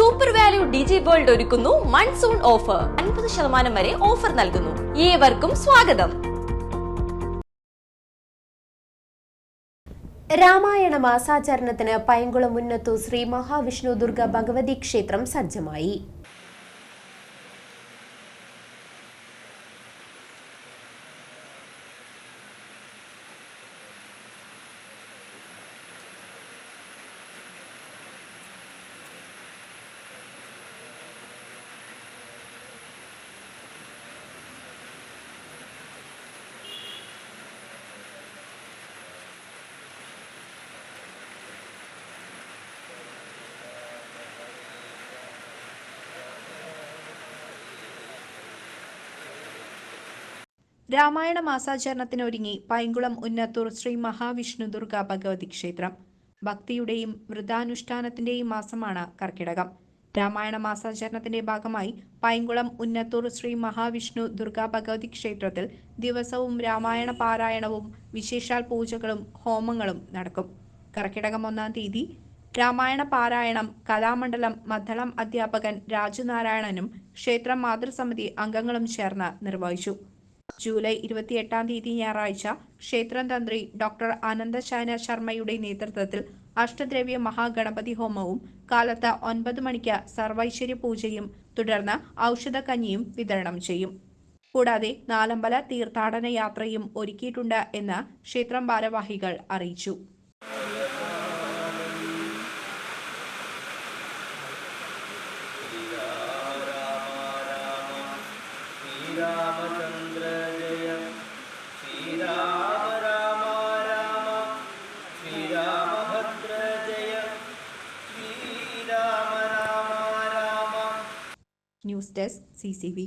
Super value ഡിജി world ഒരുക്കുന്നു monsoon offer. 50% വരെ offer നൽകുന്നു. ഏവർക്കും സ്വാഗതം. രാമായണ മാസാചരണത്തിന് പൈങ്കുളം മുന്നത്തൂർ ശ്രീ മഹാവിഷ്ണു ദുർഗ ഭഗവതി ക്ഷേത്രം സജ്ജമായി. രാമായണ മാസാചരണത്തിനൊരുങ്ങി പൈങ്കുളം ഉന്നത്തൂർ ശ്രീ മഹാവിഷ്ണു ദുർഗ ഭഗവതി ക്ഷേത്രം. ഭക്തിയുടെയും വ്രതാനുഷ്ഠാനത്തിന്റെയും മാസമാണ് കർക്കിടകം. രാമായണ മാസാചരണത്തിന്റെ ഭാഗമായി പൈങ്കുളം ഉന്നത്തൂർ ശ്രീ മഹാവിഷ്ണു ദുർഗ ഭഗവതി ക്ഷേത്രത്തിൽ ദിവസവും രാമായണ പാരായണവും വിശേഷാൽ പൂജകളും ഹോമങ്ങളും നടക്കും. കർക്കിടകം 1-ാം തീയതി രാമായണ പാരായണം കലാമണ്ഡലം മദ്ദളം അധ്യാപകൻ രാജുനാരായണനും ക്ഷേത്രം മാതൃസമിതി അംഗങ്ങളും ചേർന്ന് നിർവഹിച്ചു. ജൂലൈ 28-ാം തീയതി ഞായറാഴ്ച ക്ഷേത്രം തന്ത്രി ഡോക്ടർ അനന്തശയന ശർമ്മയുടെ നേതൃത്വത്തിൽ അഷ്ടദ്രവ്യ മഹാഗണപതി ഹോമവും കാലത്ത് 9 മണിക്ക് സർവൈശ്വര്യ പൂജയും തുടർന്ന് ഔഷധക്കഞ്ഞിയും വിതരണം ചെയ്യും. കൂടാതെ നാലമ്പല തീർത്ഥാടന യാത്രയും ഒരുക്കിയിട്ടുണ്ട് എന്ന് ക്ഷേത്രം ഭാരവാഹികൾ അറിയിച്ചു. रामचंद्र जय श्रीराम राम राम श्रीरामभद्र जय Shriram Ram Ram. News desk CCV.